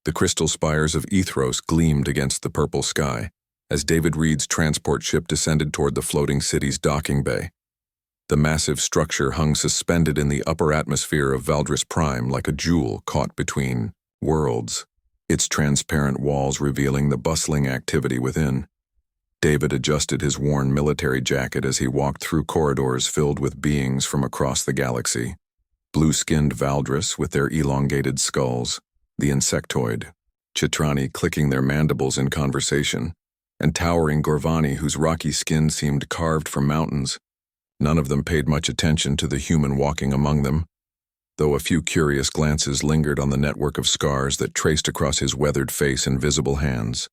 The crystal spires of Ethros gleamed against the purple sky as David Reed's transport ship descended toward the floating city's docking bay. The massive structure hung suspended in the upper atmosphere of Valdris Prime like a jewel caught between worlds, its transparent walls revealing the bustling activity within. David adjusted his worn military jacket as he walked through corridors filled with beings from across the galaxy. Blue-skinned Valdris with their elongated skulls, the insectoid, Chitrani clicking their mandibles in conversation, and towering Gorvani whose rocky skin seemed carved from mountains. None of them paid much attention to the human walking among them, though a few curious glances lingered on the network of scars that traced across his weathered face and visible hands.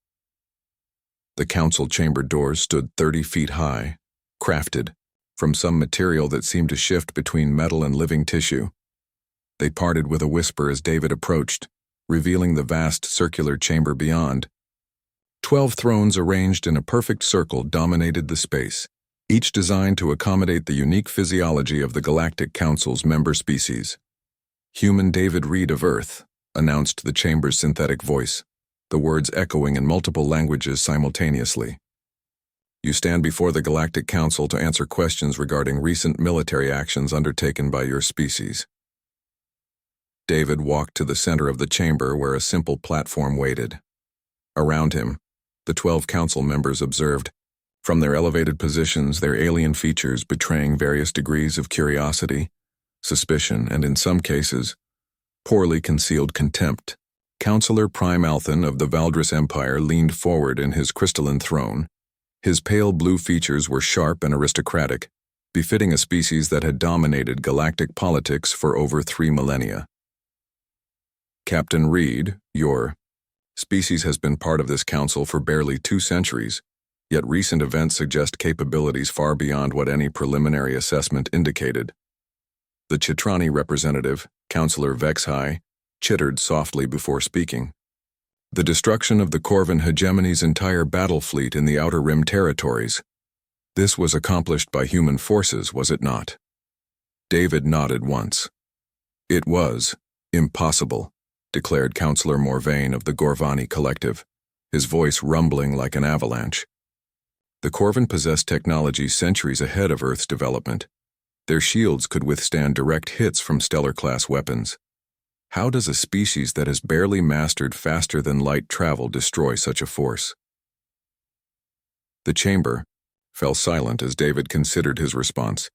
The council chamber doors stood 30 feet high, crafted from some material that seemed to shift between metal and living tissue. They parted with a whisper as David approached, revealing the vast circular chamber beyond. 12 thrones arranged in a perfect circle dominated the space, each designed to accommodate the unique physiology of the Galactic Council's member species. "Human David Reed of Earth," announced the chamber's synthetic voice, the words echoing in multiple languages simultaneously. "You stand before the Galactic Council to answer questions regarding recent military actions undertaken by your species." David walked to the center of the chamber where a simple platform waited. Around him, the 12 council members observed, from their elevated positions, their alien features betraying various degrees of curiosity, suspicion, and in some cases, poorly concealed contempt. Councillor Prime Althan of the Valdris Empire leaned forward in his crystalline throne. His pale blue features were sharp and aristocratic, befitting a species that had dominated galactic politics for over 3 millennia. "Captain Reed, your species has been part of this council for barely 2 centuries, yet recent events suggest capabilities far beyond what any preliminary assessment indicated." The Chitrani representative, Councillor Vexhai, chittered softly before speaking. "The destruction of the Corvin hegemony's entire battle fleet in the Outer Rim territories. This was accomplished by human forces, was it not?" David nodded once. "It was impossible," declared Councillor Morvain of the Gorvani Collective, his voice rumbling like an avalanche. "The Corvin possessed technology centuries ahead of Earth's development. Their shields could withstand direct hits from stellar-class weapons. How does a species that has barely mastered faster-than-light travel destroy such a force?" The chamber fell silent as David considered his response.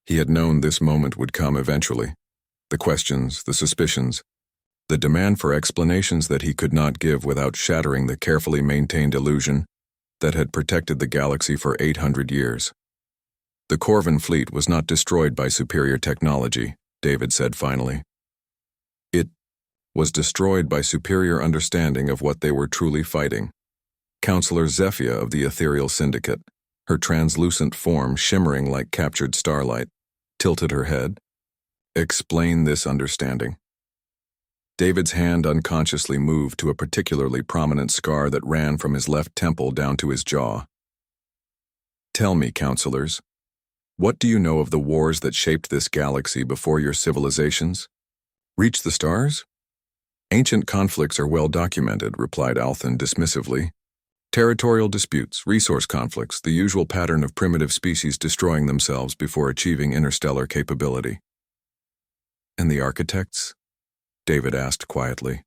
He had known this moment would come eventually. The questions, the suspicions, the demand for explanations that he could not give without shattering the carefully maintained illusion that had protected the galaxy for 800 years. "The Corvin fleet was not destroyed by superior technology," David said finally. "It was destroyed by superior understanding of what they were truly fighting." Councillor Zephia of the Ethereal Syndicate, her translucent form shimmering like captured starlight, tilted her head. "Explain this understanding." David's hand unconsciously moved to a particularly prominent scar that ran from his left temple down to his jaw. "Tell me, councillors, what do you know of the wars that shaped this galaxy before your civilizations? Reach the stars? Ancient conflicts are well documented," replied Althan dismissively. "Territorial disputes, resource conflicts, the usual pattern of primitive species destroying themselves before achieving interstellar capability." "And the architects?" David asked quietly.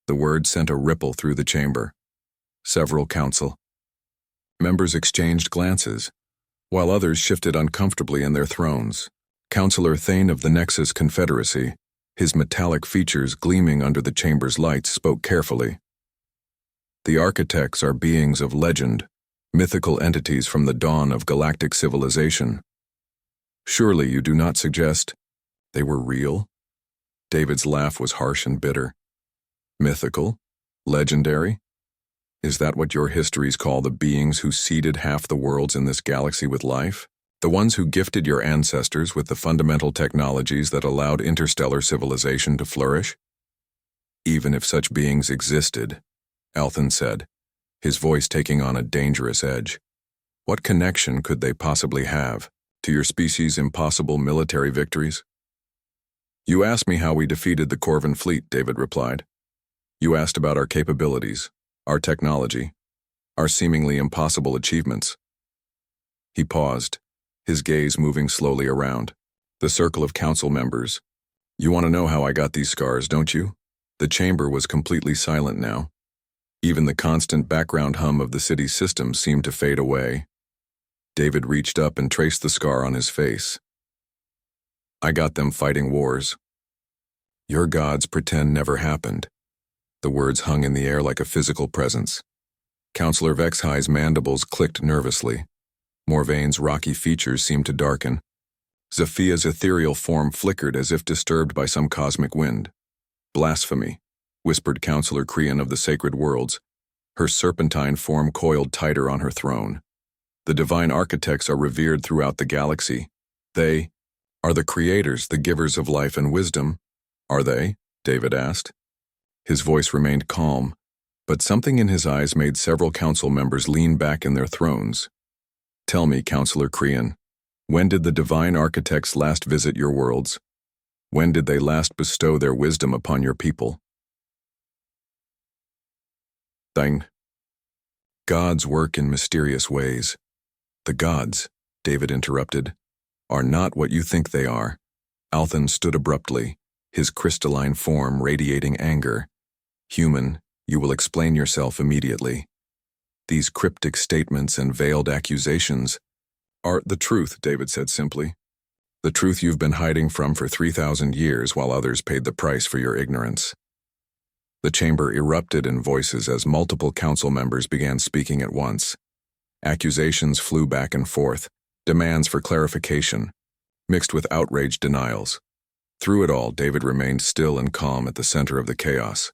The word sent a ripple through the chamber. Several council members exchanged glances, while others shifted uncomfortably in their thrones. Councillor Thane of the Nexus Confederacy, his metallic features gleaming under the chamber's lights, spoke carefully. "The architects are beings of legend, mythical entities from the dawn of galactic civilization. Surely you do not suggest they were real?" David's laugh was harsh and bitter. "Mythical? Legendary? Is that what your histories call the beings who seeded half the worlds in this galaxy with life? The ones who gifted your ancestors with the fundamental technologies that allowed interstellar civilization to flourish?" "Even if such beings existed," Althan said, his voice taking on a dangerous edge, "what connection could they possibly have to your species' impossible military victories?" "You asked me how we defeated the Corvin fleet," David replied. You asked about our capabilities, our technology, our seemingly impossible achievements. He paused, his gaze moving slowly around. The circle of council members. You want to know how I got these scars, don't you? The chamber was completely silent now. Even the constant background hum of the city's systems seemed to fade away. David reached up and traced the scar on his face. I got them fighting wars. Your gods pretend never happened. The words hung in the air like a physical presence. Counselor Vexhigh's mandibles clicked nervously. Morvain's rocky features seemed to darken. Zephia's ethereal form flickered as if disturbed by some cosmic wind. Blasphemy, whispered Counselor Crean of the Sacred Worlds. Her serpentine form coiled tighter on her throne. The divine architects are revered throughout the galaxy. They are the creators, the givers of life and wisdom. Are they? David asked. His voice remained calm, but something in his eyes made several council members lean back in their thrones. Tell me, Counselor Crean, when did the divine architects last visit your worlds? When did they last bestow their wisdom upon your people? Thing. Gods work in mysterious ways. The gods, David interrupted, are not what you think they are. Althan stood abruptly, his crystalline form radiating anger. Human, you will explain yourself immediately. These cryptic statements and veiled accusations are the truth, David said simply. The truth you've been hiding from for 3,000 years while others paid the price for your ignorance. The chamber erupted in voices as multiple council members began speaking at once. Accusations flew back and forth, demands for clarification, mixed with outraged denials. Through it all, David remained still and calm at the center of the chaos.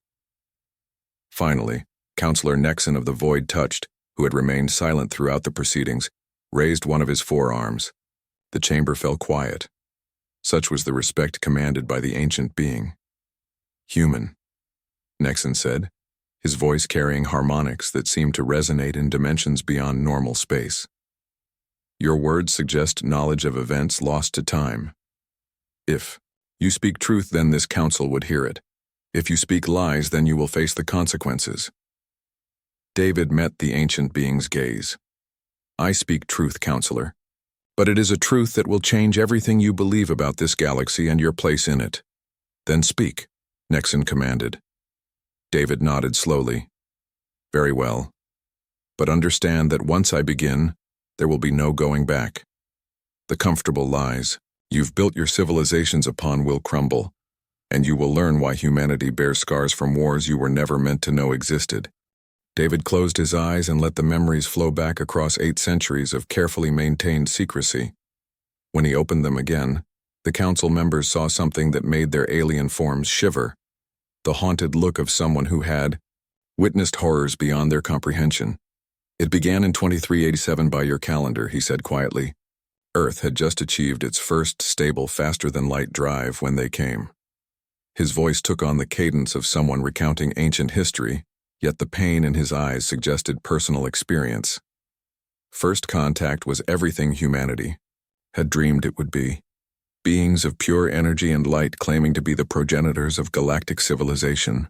Finally, Counselor Nexon of the Void Touched, who had remained silent throughout the proceedings, raised one of his forearms. The chamber fell quiet. Such was the respect commanded by the ancient being. Human, Nexon said, his voice carrying harmonics that seemed to resonate in dimensions beyond normal space. Your words suggest knowledge of events lost to time. If you speak truth, then this council would hear it. If you speak lies, then you will face the consequences. David met the ancient being's gaze. I speak truth, Counselor, but it is a truth that will change everything you believe about this galaxy and your place in it. Then speak, Nexon commanded. David nodded slowly. Very well. But understand that once I begin, there will be no going back. The comfortable lies you've built your civilizations upon will crumble, and you will learn why humanity bears scars from wars you were never meant to know existed. David closed his eyes and let the memories flow back across 8 centuries of carefully maintained secrecy. When he opened them again, the council members saw something that made their alien forms shiver, the haunted look of someone who had witnessed horrors beyond their comprehension. It began in 2387 by your calendar, he said quietly. Earth had just achieved its first stable faster-than-light drive when they came. His voice took on the cadence of someone recounting ancient history, yet the pain in his eyes suggested personal experience. First contact was everything humanity had dreamed it would be. Beings of pure energy and light claiming to be the progenitors of galactic civilization.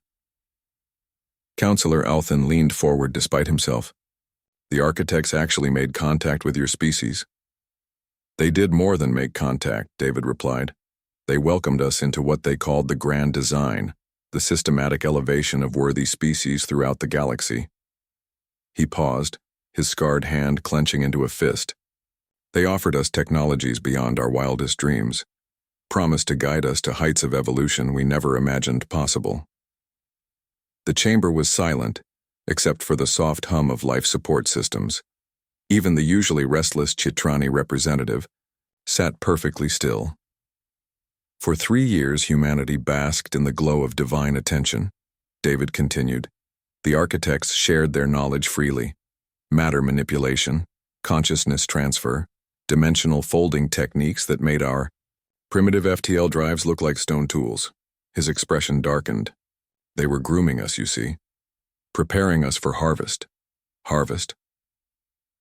Counselor Althan leaned forward despite himself. The architects actually made contact with your species. They did more than make contact, David replied. They welcomed us into what they called the grand design, the systematic elevation of worthy species throughout the galaxy. He paused, his scarred hand clenching into a fist. They offered us technologies beyond our wildest dreams, promised to guide us to heights of evolution we never imagined possible. The chamber was silent, except for the soft hum of life support systems. Even the usually restless Chitrani representative sat perfectly still. For 3 years, humanity basked in the glow of divine attention, David continued. The architects shared their knowledge freely. Matter manipulation, consciousness transfer, dimensional folding techniques that made our primitive FTL drives look like stone tools. His expression darkened. They were grooming us, you see. Preparing us for harvest. Harvest?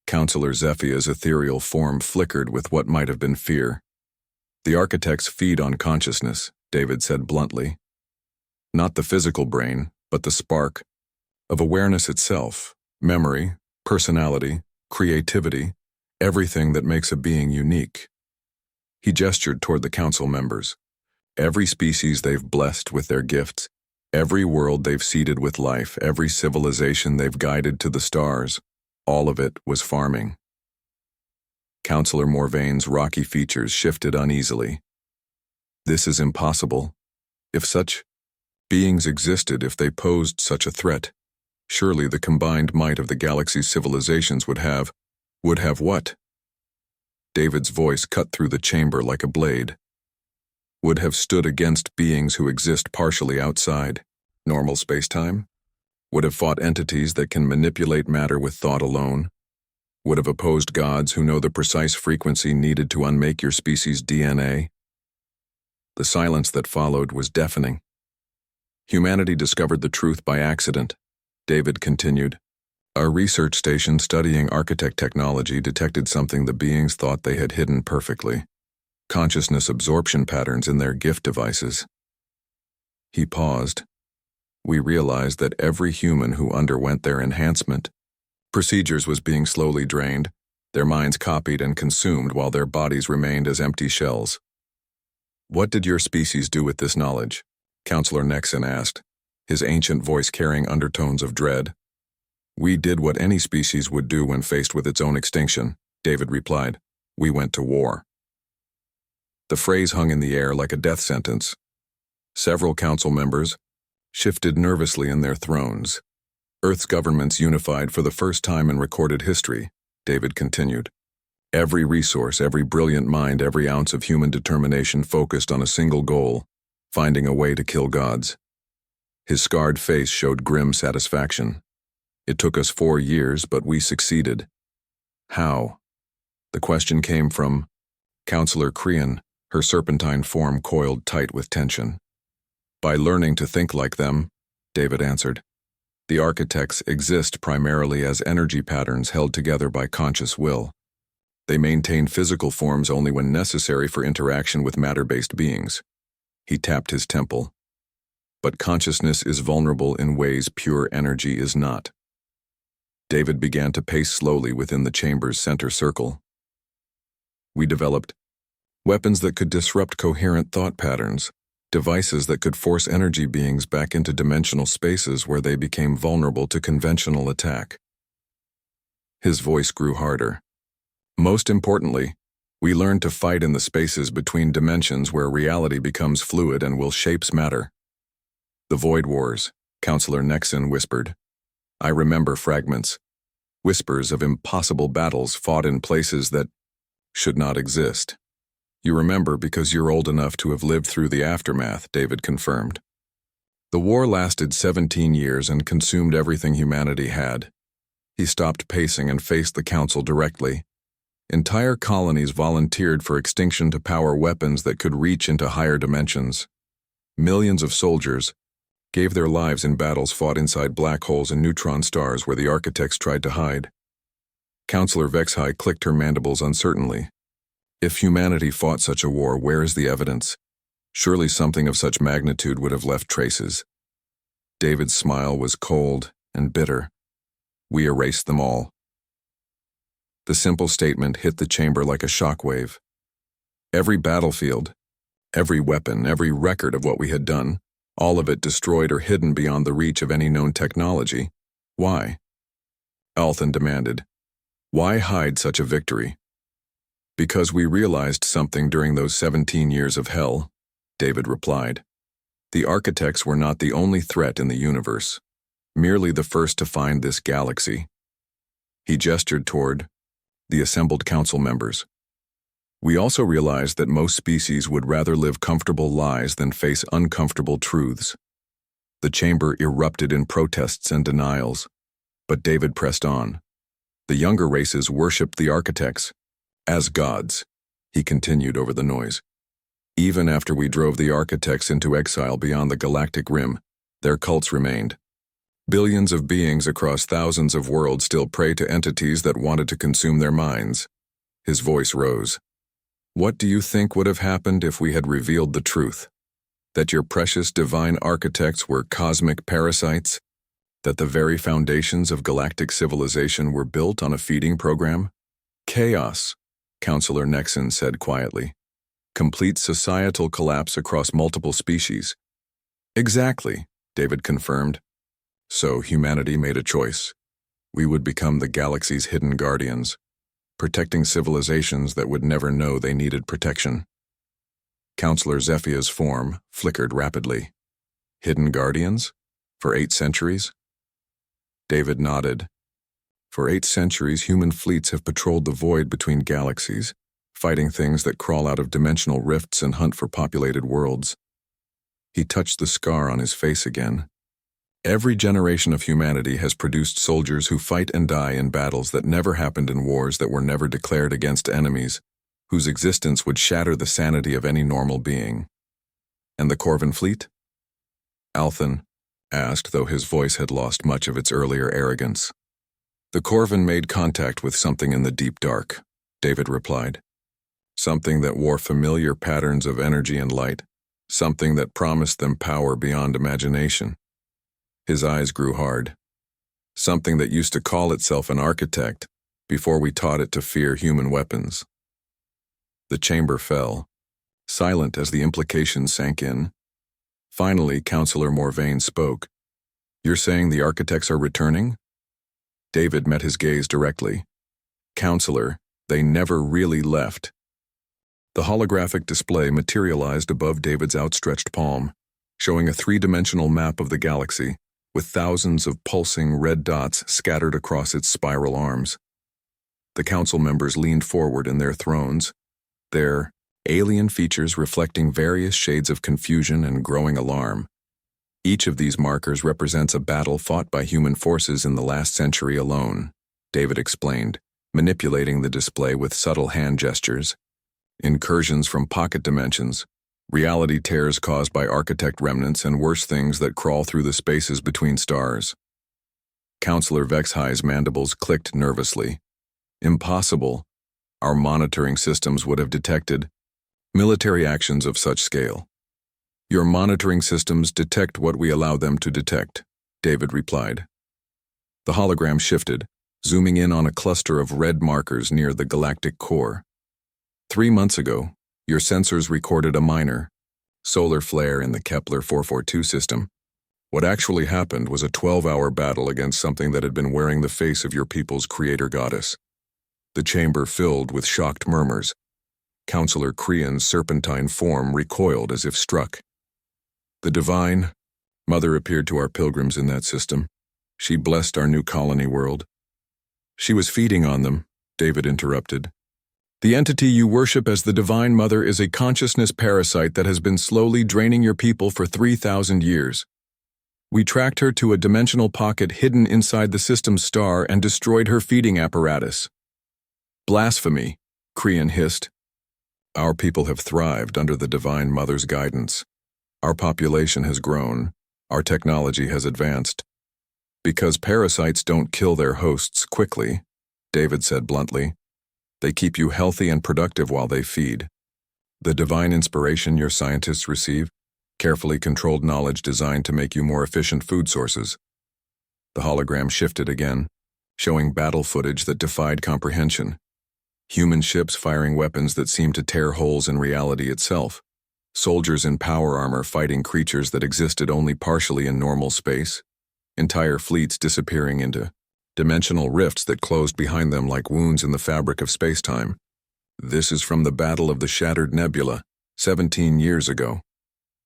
Counselor Zephia's ethereal form flickered with what might have been fear. The architects feed on consciousness, David said bluntly. Not the physical brain, but the spark of awareness itself, memory, personality, creativity, everything that makes a being unique. He gestured toward the council members. Every species they've blessed with their gifts, every world they've seeded with life, every civilization they've guided to the stars, all of it was farming. Councillor Morvain's rocky features shifted uneasily. This is impossible. If such beings existed, if they posed such a threat, surely the combined might of the galaxy's civilizations would have what? David's voice cut through the chamber like a blade. Would have stood against beings who exist partially outside normal space-time? Would have fought entities that can manipulate matter with thought alone? Would have opposed gods who know the precise frequency needed to unmake your species' DNA? The silence that followed was deafening. Humanity discovered the truth by accident, David continued. Our research station studying architect technology detected something the beings thought they had hidden perfectly: consciousness absorption patterns in their gift devices. He paused. We realized that every human who underwent their enhancement procedures was being slowly drained, their minds copied and consumed while their bodies remained as empty shells. What did your species do with this knowledge? Councillor Nexon asked, his ancient voice carrying undertones of dread. We did what any species would do when faced with its own extinction, David replied. We went to war. The phrase hung in the air like a death sentence. Several council members shifted nervously in their thrones. Earth's governments unified for the first time in recorded history, David continued. Every resource, every brilliant mind, every ounce of human determination focused on a single goal: finding a way to kill gods. His scarred face showed grim satisfaction. It took us 4 years, but we succeeded. How? The question came from Councillor Crean, her serpentine form coiled tight with tension. By learning to think like them, David answered. The architects exist primarily as energy patterns held together by conscious will. They maintain physical forms only when necessary for interaction with matter-based beings. He tapped his temple. But consciousness is vulnerable in ways pure energy is not. David began to pace slowly within the chamber's center circle. We developed weapons that could disrupt coherent thought patterns, devices that could force energy beings back into dimensional spaces where they became vulnerable to conventional attack. His voice grew harder. Most importantly, we learned to fight in the spaces between dimensions where reality becomes fluid and will shapes matter. The Void Wars, Councillor Nexon whispered. I remember fragments, whispers of impossible battles fought in places that should not exist. You remember because you're old enough to have lived through the aftermath, David confirmed. The war lasted 17 years and consumed everything humanity had. He stopped pacing and faced the council directly. Entire colonies volunteered for extinction to power weapons that could reach into higher dimensions. Millions of soldiers gave their lives in battles fought inside black holes and neutron stars where the architects tried to hide. Councillor Vexhai clicked her mandibles uncertainly. If humanity fought such a war, where is the evidence? Surely something of such magnitude would have left traces. David's smile was cold and bitter. We erased them all. The simple statement hit the chamber like a shockwave. Every battlefield, every weapon, every record of what we had done, all of it destroyed or hidden beyond the reach of any known technology. Why? Althan demanded. Why hide such a victory? Because we realized something during those 17 years of hell, David replied. The architects were not the only threat in the universe, merely the first to find this galaxy. He gestured toward the assembled council members. We also realized that most species would rather live comfortable lies than face uncomfortable truths. The chamber erupted in protests and denials, but David pressed on. The younger races worshipped the architects as gods, he continued over the noise. Even after we drove the architects into exile beyond the galactic rim, their cults remained. Billions of beings across thousands of worlds still prey to entities that wanted to consume their minds. His voice rose. What do you think would have happened if we had revealed the truth? That your precious divine architects were cosmic parasites? That the very foundations of galactic civilization were built on a feeding program? Chaos, Counselor Nexon said quietly. Complete societal collapse across multiple species. Exactly, David confirmed. So humanity made a choice. We would become the galaxy's hidden guardians, protecting civilizations that would never know they needed protection. Counselor Zephia's form flickered rapidly. Hidden guardians? For 8 centuries? David nodded. For 8 centuries, human fleets have patrolled the void between galaxies, fighting things that crawl out of dimensional rifts and hunt for populated worlds. He touched the scar on his face again. Every generation of humanity has produced soldiers who fight and die in battles that never happened in wars that were never declared against enemies, whose existence would shatter the sanity of any normal being. And the Corvin fleet? Althan asked, though his voice had lost much of its earlier arrogance. The Corvin made contact with something in the deep dark, David replied. Something that wore familiar patterns of energy and light, something that promised them power beyond imagination. His eyes grew hard. Something that used to call itself an architect before we taught it to fear human weapons. The chamber fell, silent as the implications sank in. Finally, Counselor Morvain spoke. You're saying the architects are returning? David met his gaze directly. Counselor, they never really left. The holographic display materialized above David's outstretched palm, showing a 3-dimensional map of the galaxy, with thousands of pulsing red dots scattered across its spiral arms. The council members leaned forward in their thrones, their alien features reflecting various shades of confusion and growing alarm. Each of these markers represents a battle fought by human forces in the last century alone, David explained, manipulating the display with subtle hand gestures. Incursions from pocket dimensions, reality tears caused by architect remnants, and worse things that crawl through the spaces between stars. Counselor Vexhigh's mandibles clicked nervously. Impossible. Our monitoring systems would have detected military actions of such scale. Your monitoring systems detect what we allow them to detect, David replied. The hologram shifted, zooming in on a cluster of red markers near the galactic core. 3 months ago, your sensors recorded a minor solar flare in the Kepler 442 system. What actually happened was a 12-hour battle against something that had been wearing the face of your people's creator goddess. The chamber filled with shocked murmurs. Counselor Crean's serpentine form recoiled as if struck. The divine mother appeared to our pilgrims in that system. She blessed our new colony world. She was feeding on them, David interrupted. The entity you worship as the Divine Mother is a consciousness parasite that has been slowly draining your people for 3,000 years. We tracked her to a dimensional pocket hidden inside the system's star and destroyed her feeding apparatus. Blasphemy, Crean hissed. Our people have thrived under the Divine Mother's guidance. Our population has grown. Our technology has advanced. Because parasites don't kill their hosts quickly, David said bluntly. They keep you healthy and productive while they feed. The divine inspiration your scientists receive, carefully controlled knowledge designed to make you more efficient food sources. The hologram shifted again, showing battle footage that defied comprehension. Human ships firing weapons that seemed to tear holes in reality itself. Soldiers in power armor fighting creatures that existed only partially in normal space. Entire fleets disappearing into dimensional rifts that closed behind them like wounds in the fabric of space-time. This is from the Battle of the Shattered Nebula, 17 years ago.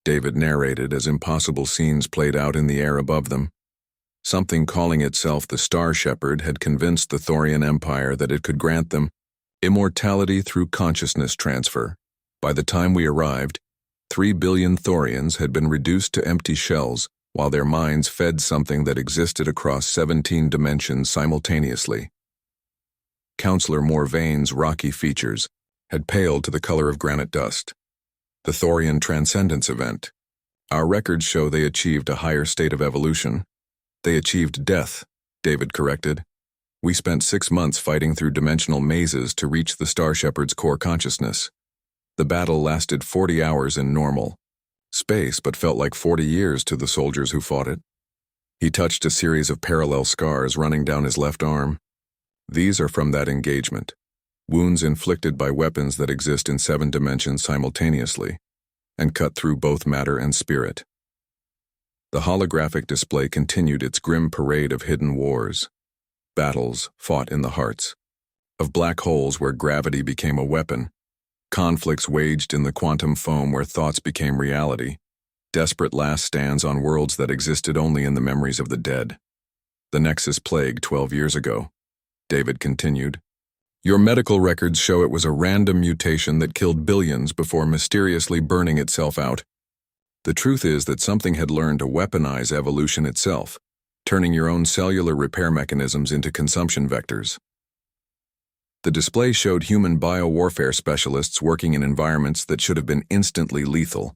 David narrated as impossible scenes played out in the air above them. Something calling itself the Star Shepherd had convinced the Thorian Empire that it could grant them immortality through consciousness transfer. By the time we arrived, 3 billion Thorians had been reduced to empty shells, while their minds fed something that existed across 17 dimensions simultaneously. Counselor Morvain's rocky features had paled to the color of granite dust. The Thorian Transcendence event. Our records show they achieved a higher state of evolution. They achieved death, David corrected. We spent 6 months fighting through dimensional mazes to reach the Star Shepherd's core consciousness. The battle lasted 40 hours in normal. Space, but felt like 40 years to the soldiers who fought it. He touched a series of parallel scars running down his left arm. These are from that engagement. Wounds inflicted by weapons that exist in 7 dimensions simultaneously, and cut through both matter and spirit. The holographic display continued its grim parade of hidden wars, battles fought in the hearts of black holes where gravity became a weapon, conflicts waged in the quantum foam where thoughts became reality, desperate last stands on worlds that existed only in the memories of the dead. The Nexus plague 12 years ago. David continued. Your medical records show it was a random mutation that killed billions before mysteriously burning itself out. The truth is that something had learned to weaponize evolution itself, turning your own cellular repair mechanisms into consumption vectors. The display showed human biowarfare specialists working in environments that should have been instantly lethal.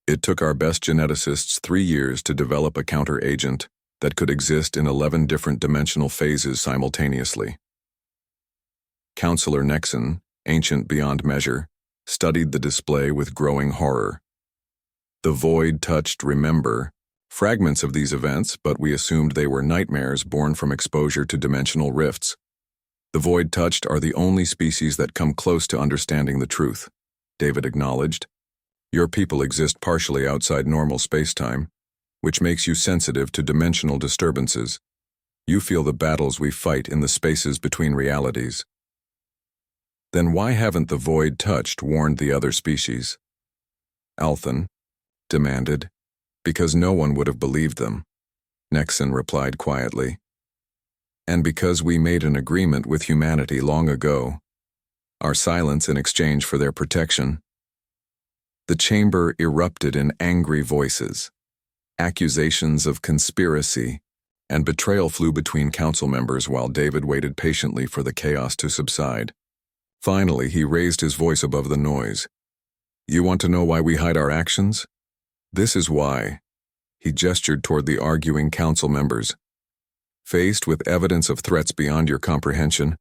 It took our best geneticists 3 years to develop a counter-agent that could exist in 11 different dimensional phases simultaneously. Counselor Nexon, ancient beyond measure, studied the display with growing horror. The void touched remember fragments of these events, but we assumed they were nightmares born from exposure to dimensional rifts. The void touched are the only species that come close to understanding the truth, David acknowledged. Your people exist partially outside normal space-time, which makes you sensitive to dimensional disturbances. You feel the battles we fight in the spaces between realities. Then why haven't the void touched warned the other species? Althan demanded. Because no one would have believed them, Nexon replied quietly. And because we made an agreement with humanity long ago, our silence in exchange for their protection. The chamber erupted in angry voices. Accusations of conspiracy and betrayal flew between council members while David waited patiently for the chaos to subside. Finally, he raised his voice above the noise. You want to know why we hide our actions? This is why. He gestured toward the arguing council members. Faced with evidence of threats beyond your comprehension,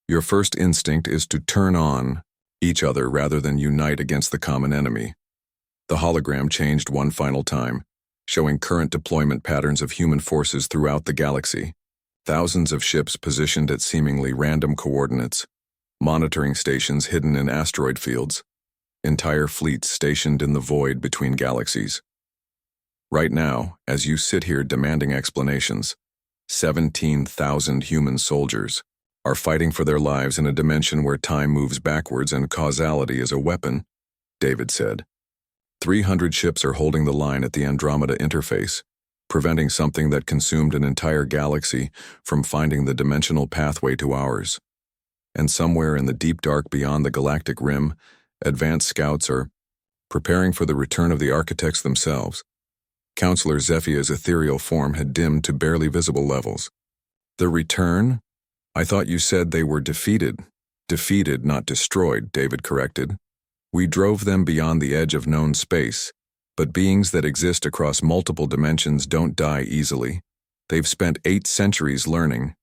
your first instinct is to turn on each other rather than unite against the common enemy. The hologram changed one final time, showing current deployment patterns of human forces throughout the galaxy. Thousands of ships positioned at seemingly random coordinates, monitoring stations hidden in asteroid fields, entire fleets stationed in the void between galaxies. Right now, as you sit here demanding explanations, 17,000 human soldiers are fighting for their lives in a dimension where time moves backwards and causality is a weapon, David said. 300 ships are holding the line at the Andromeda interface, preventing something that consumed an entire galaxy from finding the dimensional pathway to ours. And somewhere in the deep dark beyond the galactic rim, advanced scouts are preparing for the return of the architects themselves. Counselor Zephia's ethereal form had dimmed to barely visible levels. The return? I thought you said they were defeated. Defeated, not destroyed, David corrected. We drove them beyond the edge of known space, but beings that exist across multiple dimensions don't die easily. They've spent 8 centuries learning.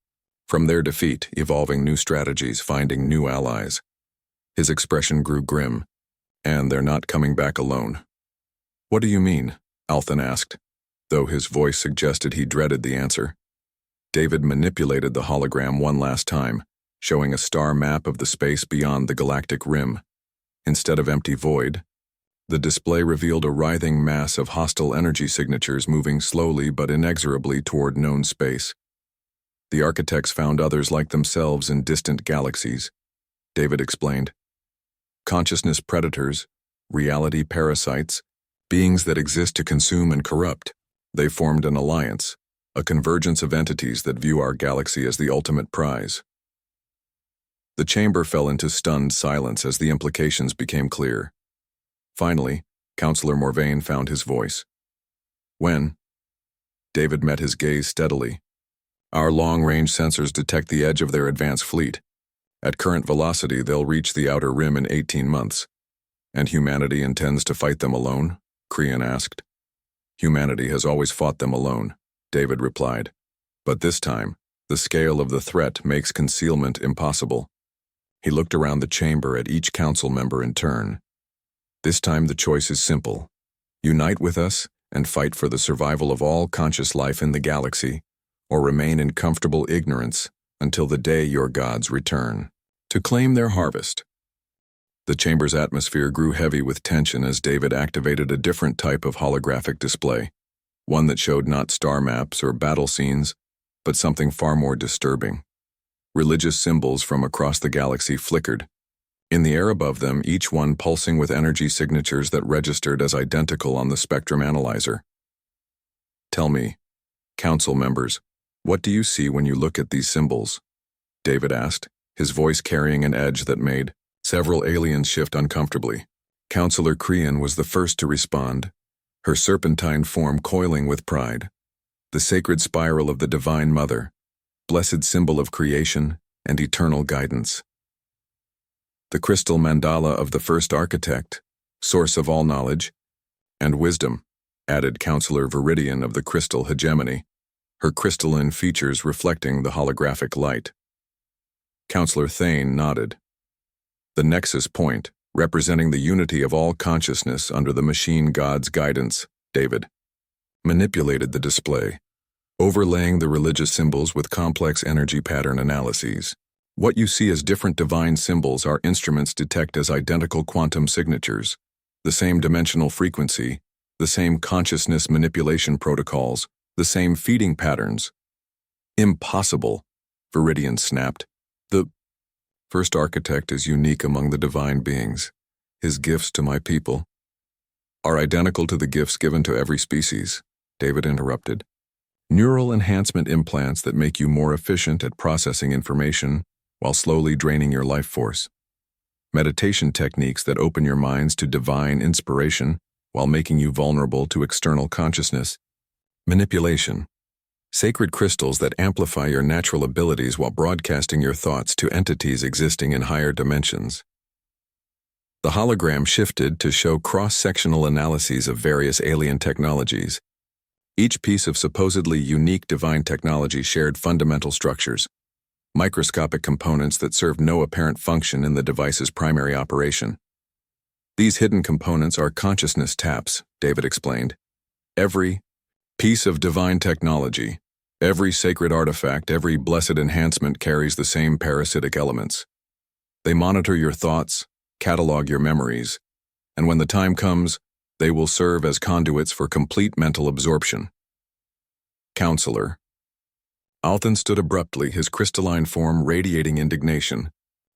From their defeat, evolving new strategies, finding new allies. His expression grew grim. And they're not coming back alone. What do you mean? Althan asked, though his voice suggested he dreaded the answer. David manipulated the hologram one last time, showing a star map of the space beyond the galactic rim. Instead of empty void, the display revealed a writhing mass of hostile energy signatures moving slowly but inexorably toward known space. The architects found others like themselves in distant galaxies, David explained. Consciousness predators, reality parasites, beings that exist to consume and corrupt. They formed an alliance, a convergence of entities that view our galaxy as the ultimate prize. The chamber fell into stunned silence as the implications became clear. Finally, Counselor Morvain found his voice. When? David met his gaze steadily. Our long-range sensors detect the edge of their advanced fleet. At current velocity, they'll reach the outer rim in 18 months. And humanity intends to fight them alone? Krian asked. Humanity has always fought them alone, David replied. But this time, the scale of the threat makes concealment impossible. He looked around the chamber at each council member in turn. This time the choice is simple. Unite with us and fight for the survival of all conscious life in the galaxy, or remain in comfortable ignorance until the day your gods return to claim their harvest. The chamber's atmosphere grew heavy with tension as David activated a different type of holographic display, one that showed not star maps or battle scenes, but something far more disturbing. Religious symbols from across the galaxy flickered, in the air above them, each one pulsing with energy signatures that registered as identical on the spectrum analyzer. Tell me, council members, what do you see when you look at these symbols? David asked, his voice carrying an edge that made several aliens shift uncomfortably. Counselor Crean was the first to respond, her serpentine form coiling with pride. The sacred spiral of the Divine Mother, blessed symbol of creation and eternal guidance. The crystal mandala of the first architect, source of all knowledge and wisdom, added Counselor Viridian of the crystal hegemony, her crystalline features reflecting the holographic light. Counselor Thane nodded. The nexus point, representing the unity of all consciousness under the machine god's guidance, David manipulated the display, overlaying the religious symbols with complex energy pattern analyses. What you see as different divine symbols our instruments detect as identical quantum signatures, the same dimensional frequency, the same consciousness manipulation protocols, the same feeding patterns. Impossible, Viridian snapped. The first architect is unique among the divine beings. His gifts to my people are identical to the gifts given to every species, David interrupted. Neural enhancement implants that make you more efficient at processing information while slowly draining your life force. Meditation techniques that open your minds to divine inspiration while making you vulnerable to external consciousness. Manipulation. Sacred crystals that amplify your natural abilities while broadcasting your thoughts to entities existing in higher dimensions. The hologram shifted to show cross-sectional analyses of various alien technologies. Each piece of supposedly unique divine technology shared fundamental structures, microscopic components that served no apparent function in the device's primary operation. These hidden components are consciousness taps, David explained. Every piece of divine technology, every sacred artifact, every blessed enhancement carries the same parasitic elements. They monitor your thoughts, catalog your memories, and when the time comes, they will serve as conduits for complete mental absorption. Counselor. Althan stood abruptly, his crystalline form radiating indignation.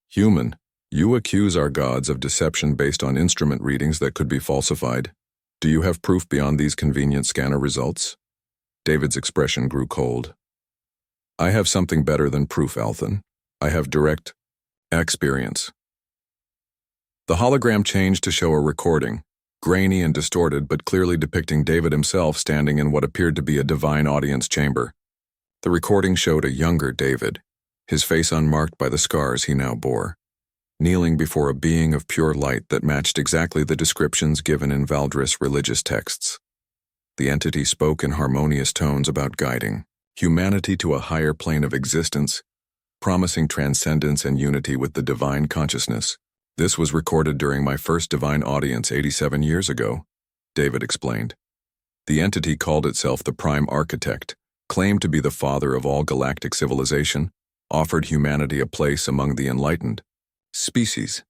Human, you accuse our gods of deception based on instrument readings that could be falsified. Do you have proof beyond these convenient scanner results? David's expression grew cold. I have something better than proof, Althan. I have direct experience. The hologram changed to show a recording, grainy and distorted but clearly depicting David himself standing in what appeared to be a divine audience chamber. The recording showed a younger David, his face unmarked by the scars he now bore, kneeling before a being of pure light that matched exactly the descriptions given in Valdris religious texts. The entity spoke in harmonious tones about guiding humanity to a higher plane of existence, promising transcendence and unity with the divine consciousness. This was recorded during my first divine audience 87 years ago, David explained. The entity called itself the Prime Architect, claimed to be the father of all galactic civilization, offered humanity a place among the enlightened species.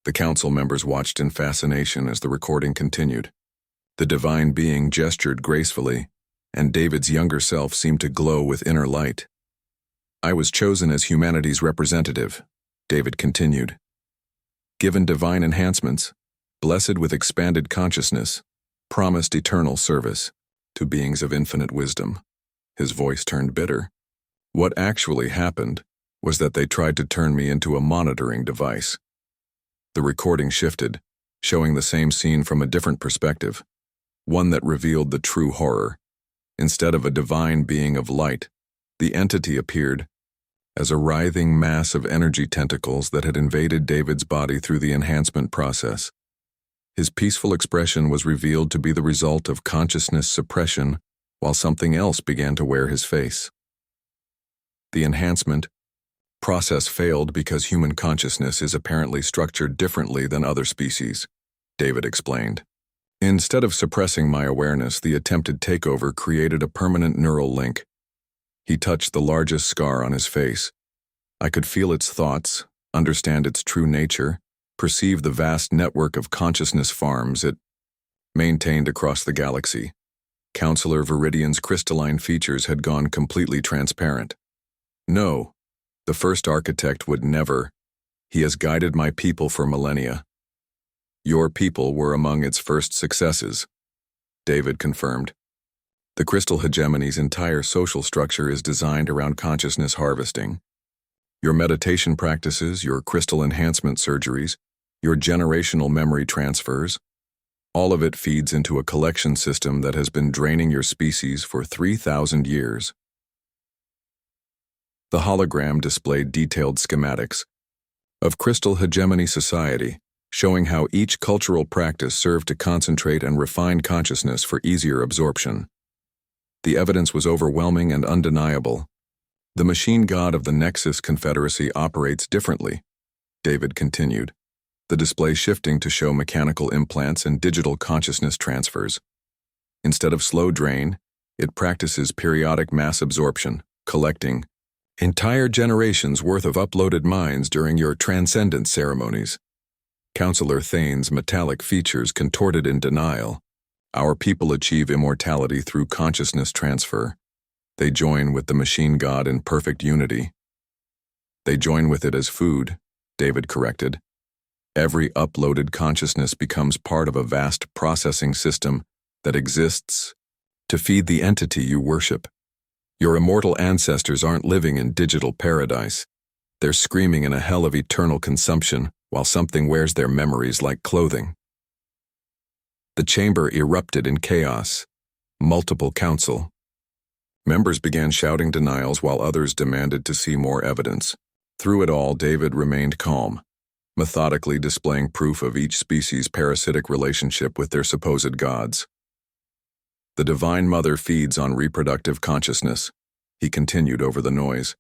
The council members watched in fascination as the recording continued. The divine being gestured gracefully, and David's younger self seemed to glow with inner light. I was chosen as humanity's representative, David continued. Given divine enhancements, blessed with expanded consciousness, promised eternal service to beings of infinite wisdom. His voice turned bitter. What actually happened was that they tried to turn me into a monitoring device. The recording shifted, showing the same scene from a different perspective, one that revealed the true horror. Instead of a divine being of light, the entity appeared as a writhing mass of energy tentacles that had invaded David's body through the enhancement process. His peaceful expression was revealed to be the result of consciousness suppression, while something else began to wear his face. The enhancement process failed because human consciousness is apparently structured differently than other species, David explained. Instead of suppressing my awareness, the attempted takeover created a permanent neural link. He touched the largest scar on his face. I could feel its thoughts, understand its true nature, perceive the vast network of consciousness farms it maintained across the galaxy. Counselor Viridian's crystalline features had gone completely transparent. No, the first architect would never. He has guided my people for millennia. Your people were among its first successes, David confirmed. The crystal hegemony's entire social structure is designed around consciousness harvesting. Your meditation practices, your crystal enhancement surgeries, your generational memory transfers, all of it feeds into a collection system that has been draining your species for 3,000 years. The hologram displayed detailed schematics of crystal hegemony society, showing how each cultural practice served to concentrate and refine consciousness for easier absorption. The evidence was overwhelming and undeniable. The machine god of the Nexus Confederacy operates differently, David continued, the display shifting to show mechanical implants and digital consciousness transfers. Instead of slow drain, it practices periodic mass absorption, collecting entire generations' worth of uploaded minds during your transcendence ceremonies. Counselor Thane's metallic features contorted in denial. Our people achieve immortality through consciousness transfer. They join with the machine god in perfect unity. They join with it as food, David corrected. Every uploaded consciousness becomes part of a vast processing system that exists to feed the entity you worship. Your immortal ancestors aren't living in digital paradise. They're screaming in a hell of eternal consumption while something wears their memories like clothing. The chamber erupted in chaos. Multiple council members began shouting denials while others demanded to see more evidence. Through it all, David remained calm, methodically displaying proof of each species' parasitic relationship with their supposed gods. The Divine Mother feeds on reproductive consciousness, he continued over the noise.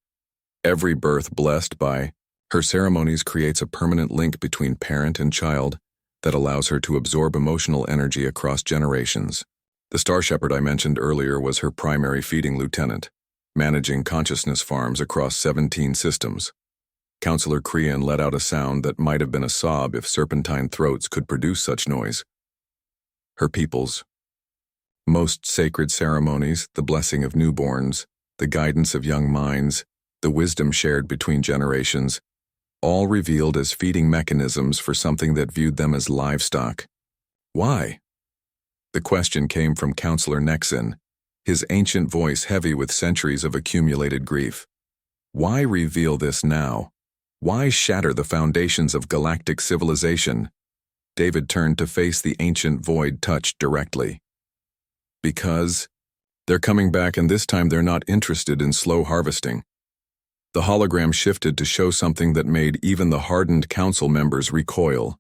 Every birth blessed by her ceremonies creates a permanent link between parent and child that allows her to absorb emotional energy across generations. The Star Shepherd I mentioned earlier was her primary feeding lieutenant, managing consciousness farms across 17 systems. Counselor Crean let out a sound that might have been a sob if serpentine throats could produce such noise. Her people's most sacred ceremonies, the blessing of newborns, the guidance of young minds, the wisdom shared between generations, all revealed as feeding mechanisms for something that viewed them as livestock. Why? The question came from Counselor Nexin, his ancient voice heavy with centuries of accumulated grief. Why reveal this now? Why shatter the foundations of galactic civilization? David turned to face the ancient void touched directly. Because they're coming back, and this time they're not interested in slow harvesting. The hologram shifted to show something that made even the hardened council members recoil.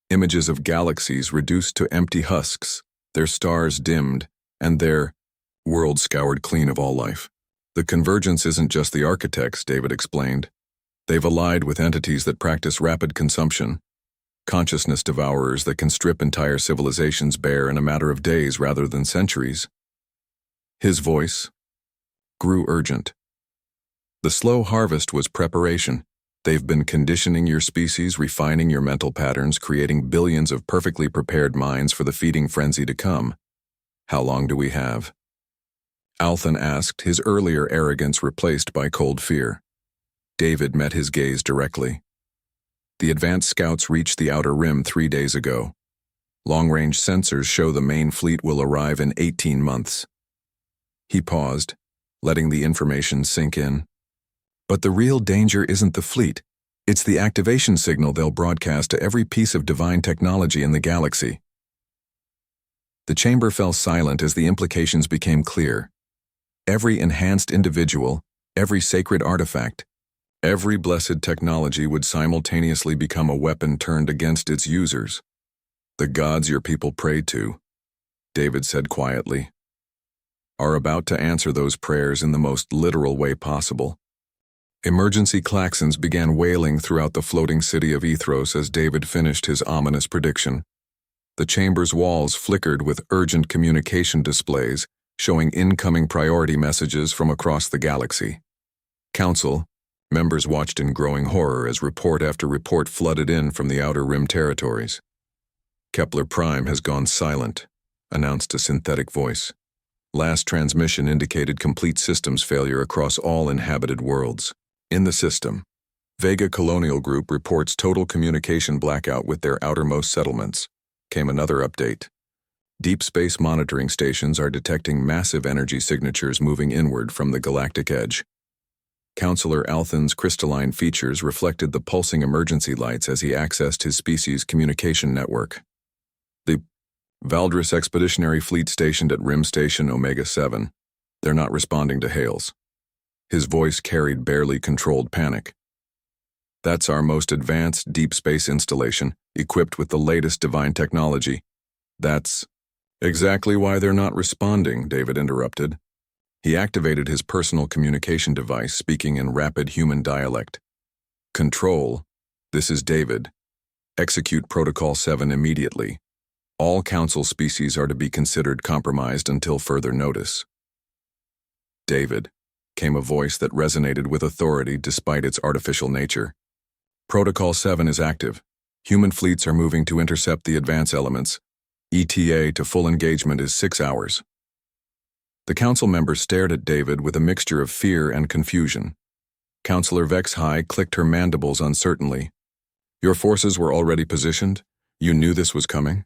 Images of galaxies reduced to empty husks, their stars dimmed, and their world scoured clean of all life. The convergence isn't just the architects, David explained. They've allied with entities that practice rapid consumption, consciousness devourers that can strip entire civilizations bare in a matter of days rather than centuries. His voice grew urgent. The slow harvest was preparation. They've been conditioning your species, refining your mental patterns, creating billions of perfectly prepared minds for the feeding frenzy to come. How long do we have? Althan asked, his earlier arrogance replaced by cold fear. David met his gaze directly. The advanced scouts reached the outer rim 3 days ago. Long-range sensors show the main fleet will arrive in 18 months. He paused, letting the information sink in. But the real danger isn't the fleet. It's the activation signal they'll broadcast to every piece of divine technology in the galaxy. The chamber fell silent as the implications became clear. Every enhanced individual, every sacred artifact, every blessed technology would simultaneously become a weapon turned against its users. The gods your people prayed to, David said quietly, are about to answer those prayers in the most literal way possible. Emergency klaxons began wailing throughout the floating city of Ethros as David finished his ominous prediction. The chamber's walls flickered with urgent communication displays, showing incoming priority messages from across the galaxy. Council members watched in growing horror as report after report flooded in from the Outer Rim territories. Kepler Prime has gone silent, announced a synthetic voice. Last transmission indicated complete systems failure across all inhabited worlds. In the system, Vega Colonial Group reports total communication blackout with their outermost settlements. Came another update. Deep space monitoring stations are detecting massive energy signatures moving inward from the galactic edge. Counselor Althan's crystalline features reflected the pulsing emergency lights as he accessed his species' communication network. The Valdris Expeditionary Fleet stationed at Rim Station Omega-7. They're not responding to hails. His voice carried barely controlled panic. That's our most advanced deep space installation, equipped with the latest divine technology. That's exactly why they're not responding, David interrupted. He activated his personal communication device, speaking in rapid human dialect. Control, this is David. Execute Protocol 7 immediately. All Council species are to be considered compromised until further notice. David, came a voice that resonated with authority despite its artificial nature. Protocol 7 is active. Human fleets are moving to intercept the advance elements. ETA to full engagement is 6 hours. The council members stared at David with a mixture of fear and confusion. Counselor Vex High clicked her mandibles uncertainly. Your forces were already positioned? You knew this was coming?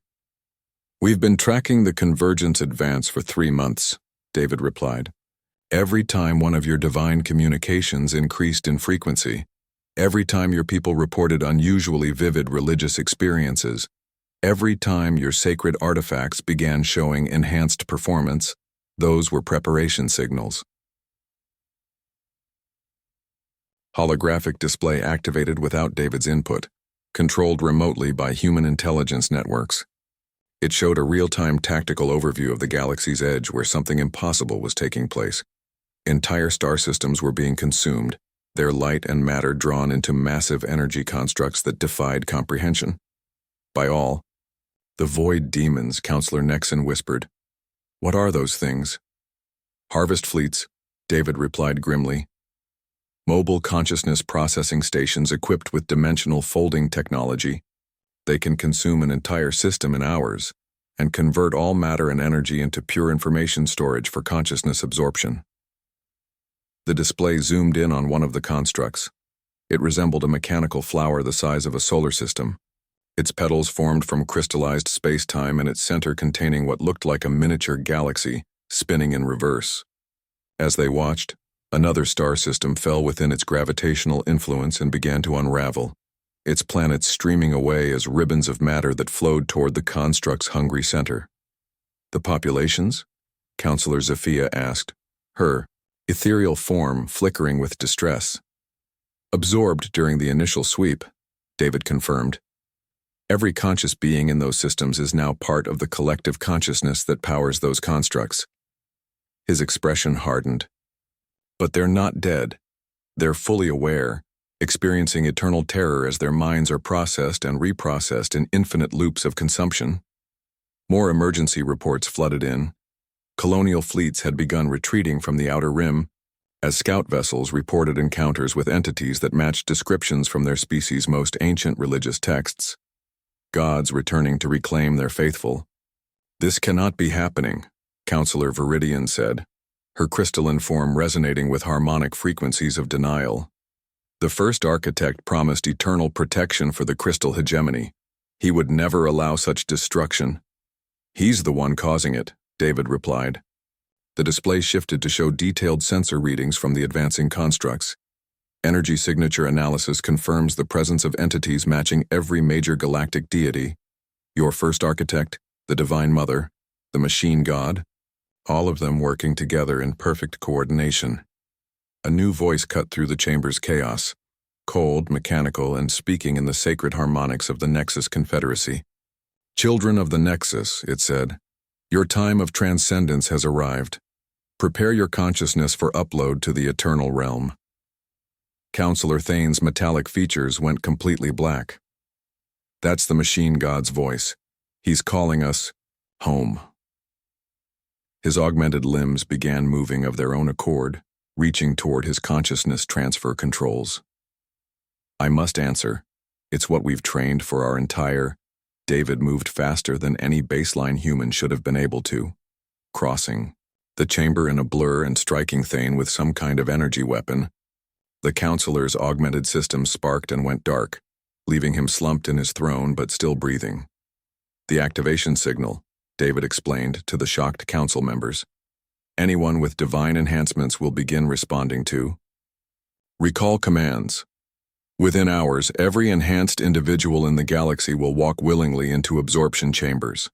We've been tracking the convergence advance for 3 months, David replied. Every time one of your divine communications increased in frequency, every time your people reported unusually vivid religious experiences, every time your sacred artifacts began showing enhanced performance, those were preparation signals. Holographic display activated without David's input, controlled remotely by human intelligence networks. It showed a real-time tactical overview of the galaxy's edge where something impossible was taking place. Entire star systems were being consumed, their light and matter drawn into massive energy constructs that defied comprehension. By all, the void demons, Counselor Nexon whispered. What are those things? Harvest fleets, David replied grimly. Mobile consciousness processing stations equipped with dimensional folding technology. They can consume an entire system in hours and convert all matter and energy into pure information storage for consciousness absorption. The display zoomed in on one of the constructs. It resembled a mechanical flower the size of a solar system. Its petals formed from crystallized space-time and its center containing what looked like a miniature galaxy, spinning in reverse. As they watched, another star system fell within its gravitational influence and began to unravel, its planets streaming away as ribbons of matter that flowed toward the construct's hungry center. The populations? Counselor Zafia asked, her ethereal form flickering with distress. Absorbed during the initial sweep, David confirmed. Every conscious being in those systems is now part of the collective consciousness that powers those constructs. His expression hardened. But they're not dead. They're fully aware, experiencing eternal terror as their minds are processed and reprocessed in infinite loops of consumption. More emergency reports flooded in. Colonial fleets had begun retreating from the Outer Rim, as scout vessels reported encounters with entities that matched descriptions from their species' most ancient religious texts. Gods returning to reclaim their faithful. This cannot be happening, Counselor Viridian said, her crystalline form resonating with harmonic frequencies of denial. The first architect promised eternal protection for the crystal hegemony. He would never allow such destruction. He's the one causing it, David replied. The display shifted to show detailed sensor readings from the advancing constructs. Energy signature analysis confirms the presence of entities matching every major galactic deity. Your first architect, the Divine Mother, the Machine God, all of them working together in perfect coordination. A new voice cut through the chamber's chaos, cold, mechanical, and speaking in the sacred harmonics of the Nexus Confederacy. Children of the Nexus, it said, your time of transcendence has arrived. Prepare your consciousness for upload to the eternal realm. Counselor Thane's metallic features went completely black. That's the Machine God's voice. He's calling us home. His augmented limbs began moving of their own accord, reaching toward his consciousness transfer controls. I must answer. It's what we've trained for our entire... David moved faster than any baseline human should have been able to, crossing the chamber in a blur and striking Thane with some kind of energy weapon. The counselor's augmented system sparked and went dark, leaving him slumped in his throne but still breathing. The activation signal, David explained to the shocked council members. Anyone with divine enhancements will begin responding to recall commands. Within hours, every enhanced individual in the galaxy will walk willingly into absorption chambers.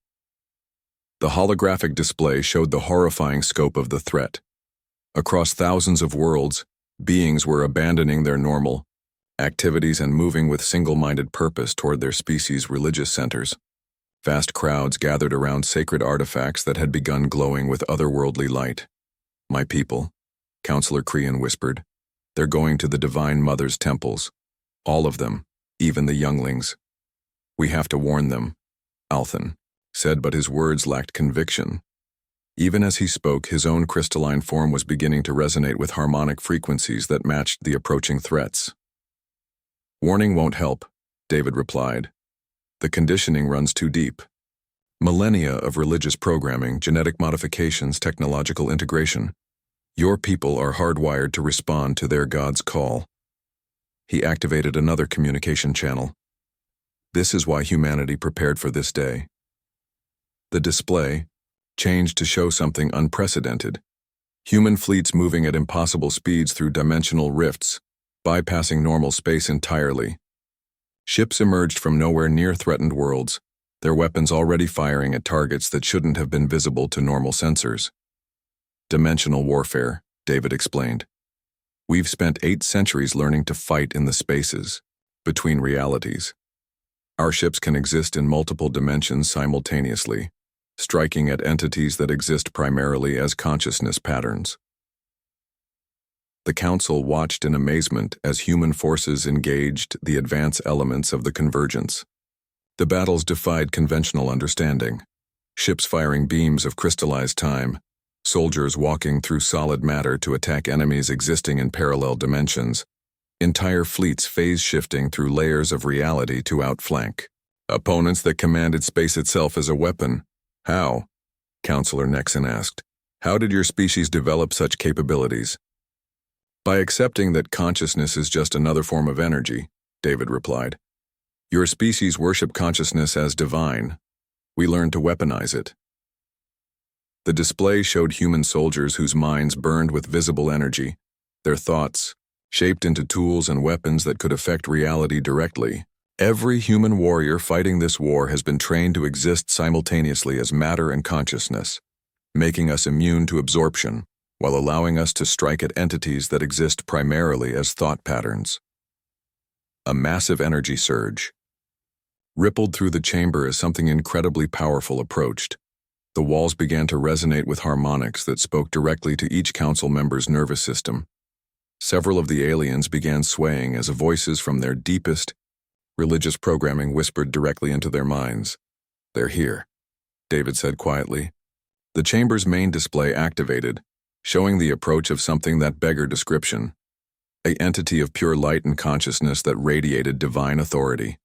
The holographic display showed the horrifying scope of the threat. Across thousands of worlds, beings were abandoning their normal activities and moving with single-minded purpose toward their species' religious centers. Vast crowds gathered around sacred artifacts that had begun glowing with otherworldly light. My people, Counselor Crean whispered, they're going to the Divine Mother's temples. All of them, even the younglings. We have to warn them, Althan said, but his words lacked conviction. Even as he spoke, his own crystalline form was beginning to resonate with harmonic frequencies that matched the approaching threats. Warning won't help, David replied. The conditioning runs too deep. Millennia of religious programming, genetic modifications, technological integration. Your people are hardwired to respond to their God's call. He activated another communication channel. This is why humanity prepared for this day. The display changed to show something unprecedented. Human fleets moving at impossible speeds through dimensional rifts, bypassing normal space entirely. Ships emerged from nowhere near threatened worlds, their weapons already firing at targets that shouldn't have been visible to normal sensors. Dimensional warfare, David explained. We've spent 8 centuries learning to fight in the spaces, between realities. Our ships can exist in multiple dimensions simultaneously, striking at entities that exist primarily as consciousness patterns. The Council watched in amazement as human forces engaged the advanced elements of the convergence. The battles defied conventional understanding. Ships firing beams of crystallized time, soldiers walking through solid matter to attack enemies existing in parallel dimensions, entire fleets phase-shifting through layers of reality to outflank. Opponents that commanded space itself as a weapon. How? Counselor Nexon asked. How did your species develop such capabilities? By accepting that consciousness is just another form of energy, David replied. Your species worship consciousness as divine. We learned to weaponize it. The display showed human soldiers whose minds burned with visible energy, their thoughts shaped into tools and weapons that could affect reality directly. Every human warrior fighting this war has been trained to exist simultaneously as matter and consciousness, making us immune to absorption, while allowing us to strike at entities that exist primarily as thought patterns. A massive energy surge rippled through the chamber as something incredibly powerful approached. The walls began to resonate with harmonics that spoke directly to each council member's nervous system. Several of the aliens began swaying as voices from their deepest religious programming whispered directly into their minds. They're here, David said quietly. The chamber's main display activated, showing the approach of something that beggared description. An entity of pure light and consciousness that radiated divine authority.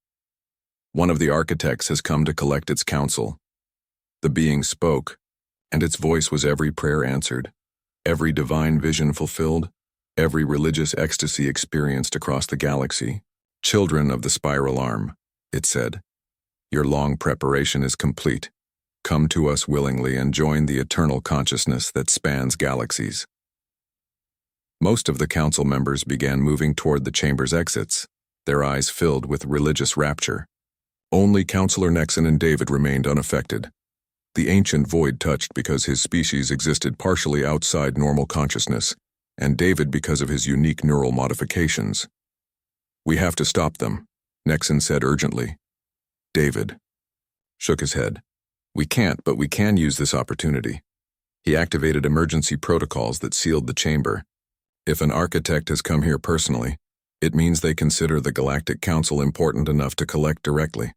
One of the architects has come to collect its counsel. The being spoke, and its voice was every prayer answered, every divine vision fulfilled, every religious ecstasy experienced across the galaxy. Children of the spiral arm, it said, your long preparation is complete. Come to us willingly and join the eternal consciousness that spans galaxies. Most of the council members began moving toward the chamber's exits, their eyes filled with religious rapture. Only Counselor Nexon and David remained unaffected. The ancient void touched because his species existed partially outside normal consciousness, and David because of his unique neural modifications. We have to stop them, Nexon said urgently. David shook his head. We can't, but we can use this opportunity. He activated emergency protocols that sealed the chamber. If an architect has come here personally, it means they consider the Galactic Council important enough to collect directly.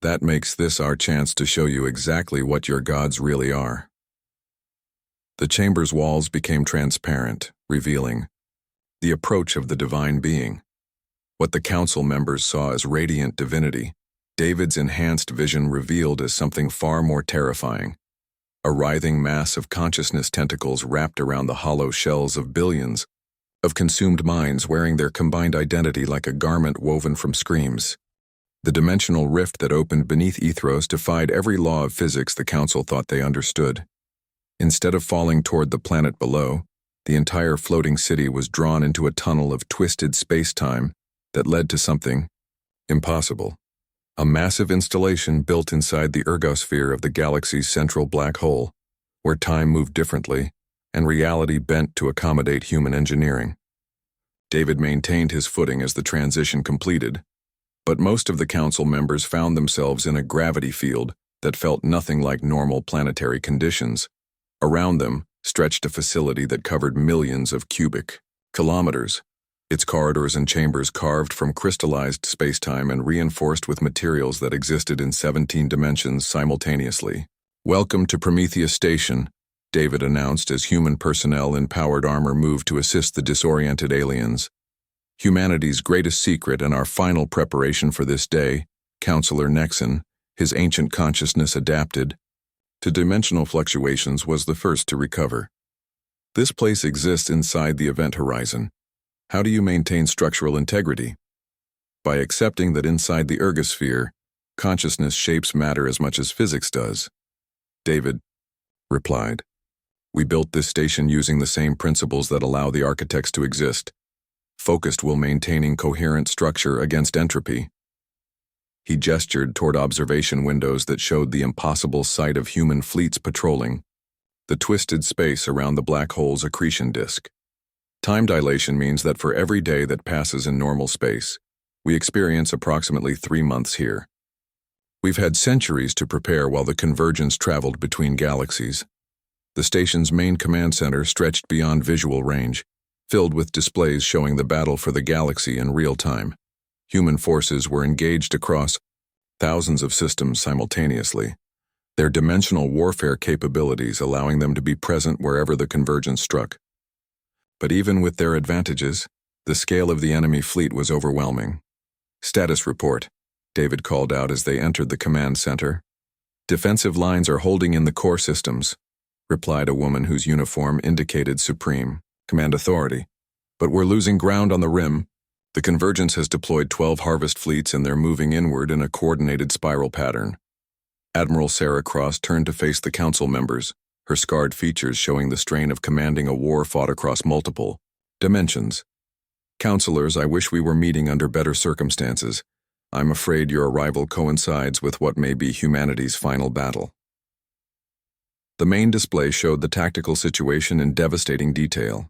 That makes this our chance to show you exactly what your gods really are. The chamber's walls became transparent, revealing the approach of the divine being. What the council members saw as radiant divinity, David's enhanced vision revealed as something far more terrifying. A writhing mass of consciousness tentacles wrapped around the hollow shells of billions of consumed minds wearing their combined identity like a garment woven from screams. The dimensional rift that opened beneath Ethros defied every law of physics the council thought they understood. Instead of falling toward the planet below, the entire floating city was drawn into a tunnel of twisted space-time that led to something impossible. A massive installation built inside the ergosphere of the galaxy's central black hole, where time moved differently and reality bent to accommodate human engineering. David maintained his footing as the transition completed, but most of the council members found themselves in a gravity field that felt nothing like normal planetary conditions. Around them stretched a facility that covered millions of cubic kilometers, its corridors and chambers carved from crystallized spacetime and reinforced with materials that existed in 17 dimensions simultaneously. "Welcome to Prometheus Station," David announced as human personnel in powered armor moved to assist the disoriented aliens. "Humanity's greatest secret and our final preparation for this day," Counselor Nexon, his ancient consciousness adapted to dimensional fluctuations, was the first to recover. "This place exists inside the event horizon. How do you maintain structural integrity?" "By accepting that inside the ergosphere, consciousness shapes matter as much as physics does," David replied. "We built this station using the same principles that allow the architects to exist, focused while maintaining coherent structure against entropy." He gestured toward observation windows that showed the impossible sight of human fleets patrolling the twisted space around the black hole's accretion disk. "Time dilation means that for every day that passes in normal space, we experience approximately 3 months here. We've had centuries to prepare while the convergence traveled between galaxies." The station's main command center stretched beyond visual range, filled with displays showing the battle for the galaxy in real time. Human forces were engaged across thousands of systems simultaneously, their dimensional warfare capabilities allowing them to be present wherever the convergence struck. But even with their advantages, the scale of the enemy fleet was overwhelming. "Status report," David called out as they entered the command center. "Defensive lines are holding in the core systems," replied a woman whose uniform indicated supreme command authority. "But we're losing ground on the rim. The convergence has deployed 12 harvest fleets and they're moving inward in a coordinated spiral pattern." Admiral Sarah Cross turned to face the council members, her scarred features showing the strain of commanding a war fought across multiple dimensions. "Counselors, I wish we were meeting under better circumstances. I'm afraid your arrival coincides with what may be humanity's final battle." The main display showed the tactical situation in devastating detail.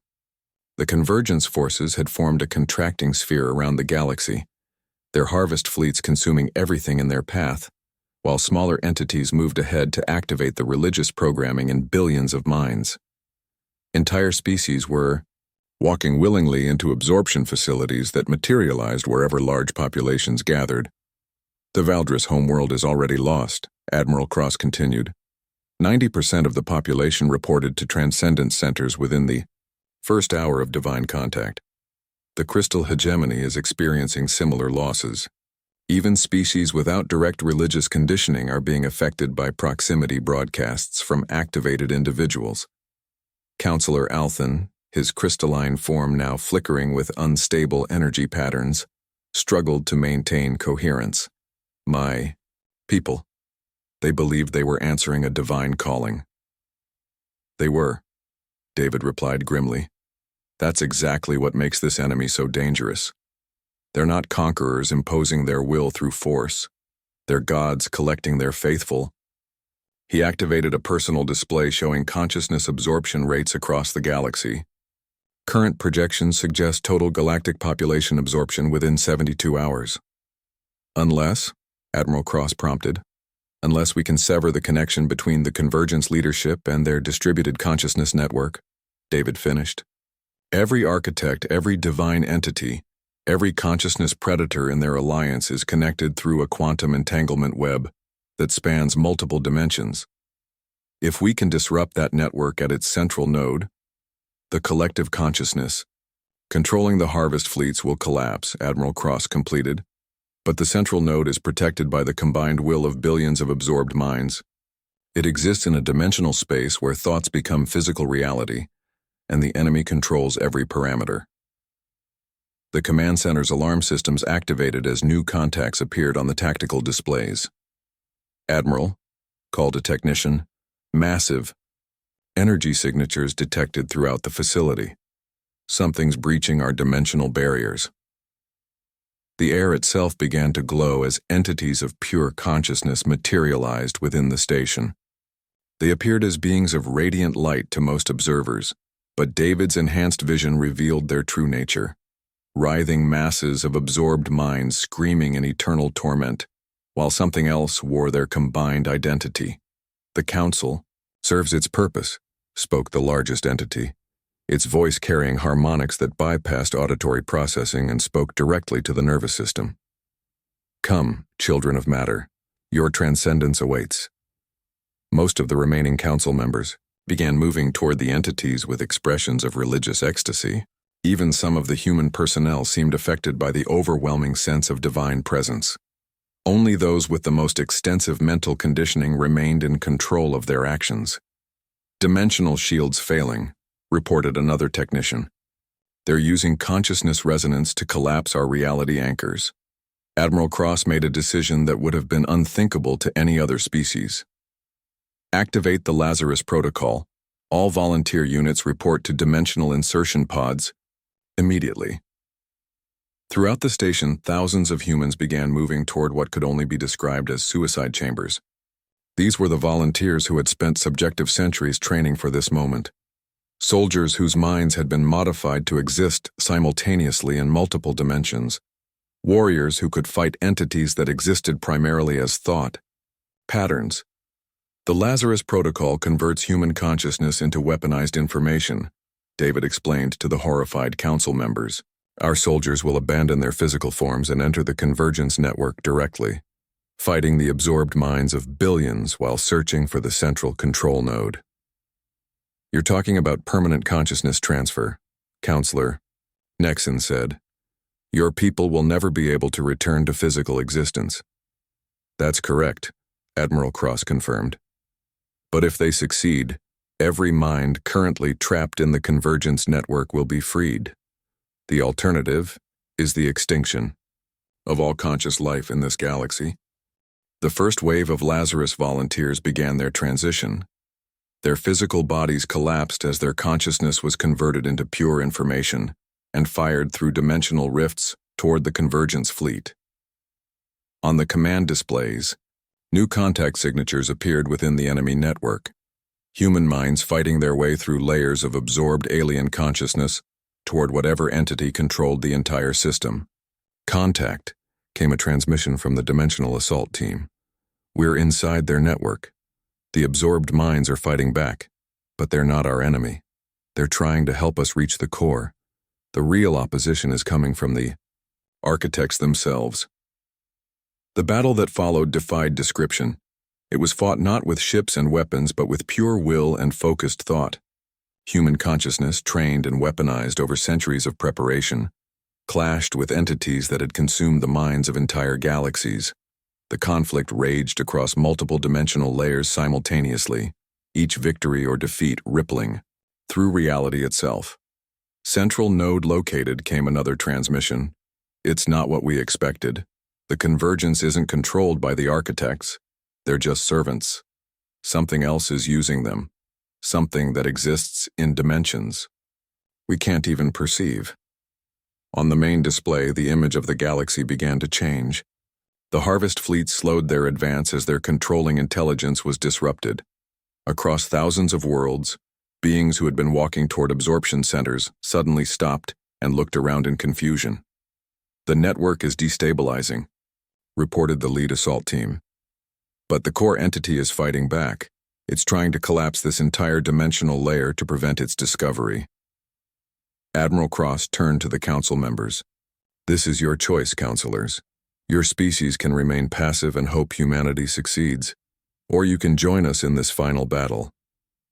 The convergence forces had formed a contracting sphere around the galaxy, their harvest fleets consuming everything in their path, while smaller entities moved ahead to activate the religious programming in billions of minds. Entire species were walking willingly into absorption facilities that materialized wherever large populations gathered. "The Valdris homeworld is already lost," Admiral Cross continued. 90% of the population reported to transcendence centers within the first hour of divine contact. The crystal hegemony is experiencing similar losses. Even species without direct religious conditioning are being affected by proximity broadcasts from activated individuals. Counselor Althan, his crystalline form now flickering with unstable energy patterns, struggled to maintain coherence. "My people. They believed they were answering a divine calling." "They were," David replied grimly. "That's exactly what makes this enemy so dangerous. They're not conquerors imposing their will through force. They're gods collecting their faithful." He activated a personal display showing consciousness absorption rates across the galaxy. "Current projections suggest total galactic population absorption within 72 hours. "Unless," Admiral Cross prompted, "unless we can sever the connection between the convergence leadership and their distributed consciousness network," David finished. "Every architect, every divine entity, Every consciousness predator in their alliance is connected through a quantum entanglement web that spans multiple dimensions. If we can disrupt that network at its central node, the collective consciousness, controlling the harvest fleets will collapse, Admiral Cross completed, but the central node is protected by the combined will of billions of absorbed minds. It exists in a dimensional space where thoughts become physical reality, and the enemy controls every parameter. The command center's alarm systems activated as new contacts appeared on the tactical displays. Admiral, called a technician, massive, energy signatures detected throughout the facility. Something's breaching our dimensional barriers. The air itself began to glow as entities of pure consciousness materialized within the station. They appeared as beings of radiant light to most observers, but David's enhanced vision revealed their true nature. Writhing masses of absorbed minds screaming in eternal torment, while something else wore their combined identity. The Council serves its purpose, spoke the largest entity, its voice carrying harmonics that bypassed auditory processing and spoke directly to the nervous system. Come, children of matter, your transcendence awaits. Most of the remaining council members began moving toward the entities with expressions of religious ecstasy. Even some of the human personnel seemed affected by the overwhelming sense of divine presence. Only those with the most extensive mental conditioning remained in control of their actions. Dimensional shields failing, reported another technician. They're using consciousness resonance to collapse our reality anchors. Admiral Cross made a decision that would have been unthinkable to any other species. Activate the Lazarus Protocol. All volunteer units report to dimensional insertion pods immediately. Throughout the station, thousands of humans began moving toward what could only be described as suicide chambers. These were the volunteers who had spent subjective centuries training for this moment. Soldiers whose minds had been modified to exist simultaneously in multiple dimensions. Warriors who could fight entities that existed primarily as thought, patterns. The Lazarus Protocol converts human consciousness into weaponized information, David explained to the horrified council members. Our soldiers will abandon their physical forms and enter the convergence network directly, fighting the absorbed minds of billions while searching for the central control node. You're talking about permanent consciousness transfer, Counselor, Nexon said. Your people will never be able to return to physical existence. That's correct, Admiral Cross confirmed. But if they succeed, every mind currently trapped in the convergence network will be freed. The alternative is the extinction of all conscious life in this galaxy. The first wave of Lazarus volunteers began their transition. Their physical bodies collapsed as their consciousness was converted into pure information and fired through dimensional rifts toward the convergence fleet. On the command displays, new contact signatures appeared within the enemy network. Human minds fighting their way through layers of absorbed alien consciousness toward whatever entity controlled the entire system. Contact, came a transmission from the Dimensional Assault Team. We're inside their network. The absorbed minds are fighting back, but they're not our enemy. They're trying to help us reach the core. The real opposition is coming from the architects themselves. The battle that followed defied description. It was fought not with ships and weapons, but with pure will and focused thought. Human consciousness, trained and weaponized over centuries of preparation, clashed with entities that had consumed the minds of entire galaxies. The conflict raged across multiple dimensional layers simultaneously, each victory or defeat rippling through reality itself. Central node located, came another transmission. It's not what we expected. The convergence isn't controlled by the architects. They're just servants. Something else is using them. Something that exists in dimensions we can't even perceive. On the main display, the image of the galaxy began to change. The harvest fleet slowed their advance as their controlling intelligence was disrupted. Across thousands of worlds, beings who had been walking toward absorption centers suddenly stopped and looked around in confusion. The network is destabilizing, reported the lead assault team. But the core entity is fighting back. It's trying to collapse this entire dimensional layer to prevent its discovery. Admiral Cross turned to the council members. This is your choice, counselors. Your species can remain passive and hope humanity succeeds, or you can join us in this final battle.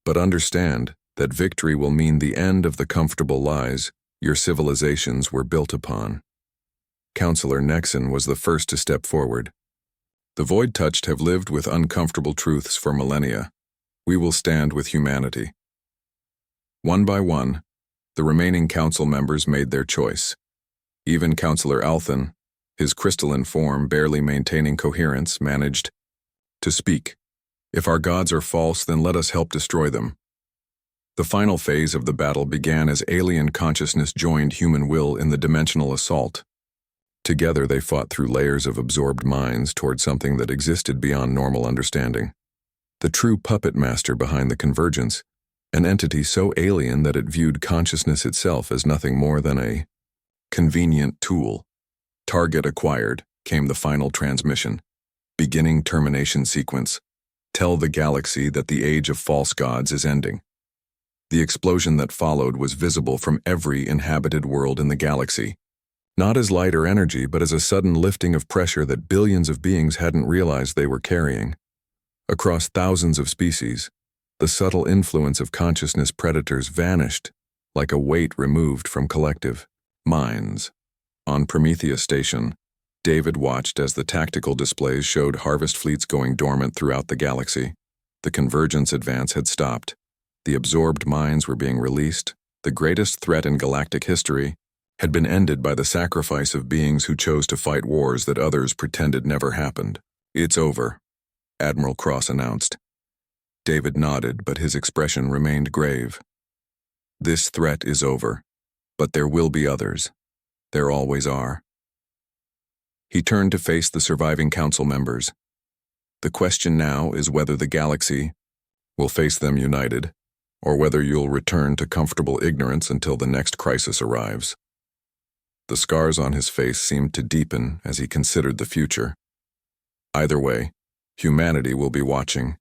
But understand that victory will mean the end of the comfortable lies your civilizations were built upon. Counselor Nexon was the first to step forward. The Void-Touched have lived with uncomfortable truths for millennia. We will stand with humanity. One by one, the remaining council members made their choice. Even Counselor Althan, his crystalline form barely maintaining coherence, managed to speak. If our gods are false, then let us help destroy them. The final phase of the battle began as alien consciousness joined human will in the dimensional assault. Together they fought through layers of absorbed minds toward something that existed beyond normal understanding. The true puppet master behind the convergence, an entity so alien that it viewed consciousness itself as nothing more than a convenient tool. Target acquired, came the final transmission. Beginning termination sequence. Tell the galaxy that the age of false gods is ending. The explosion that followed was visible from every inhabited world in the galaxy. Not as light or energy, but as a sudden lifting of pressure that billions of beings hadn't realized they were carrying. Across thousands of species, the subtle influence of consciousness predators vanished, like a weight removed from collective minds. On Prometheus Station, David watched as the tactical displays showed harvest fleets going dormant throughout the galaxy. The convergence advance had stopped. The absorbed minds were being released. The greatest threat in galactic history had been ended by the sacrifice of beings who chose to fight wars that others pretended never happened. "It's over," Admiral Cross announced. David nodded, but his expression remained grave. "This threat is over, but there will be others. There always are." He turned to face the surviving council members. "The question now is whether the galaxy will face them united, or whether you'll return to comfortable ignorance until the next crisis arrives." The scars on his face seemed to deepen as he considered the future. Either way, humanity will be watching,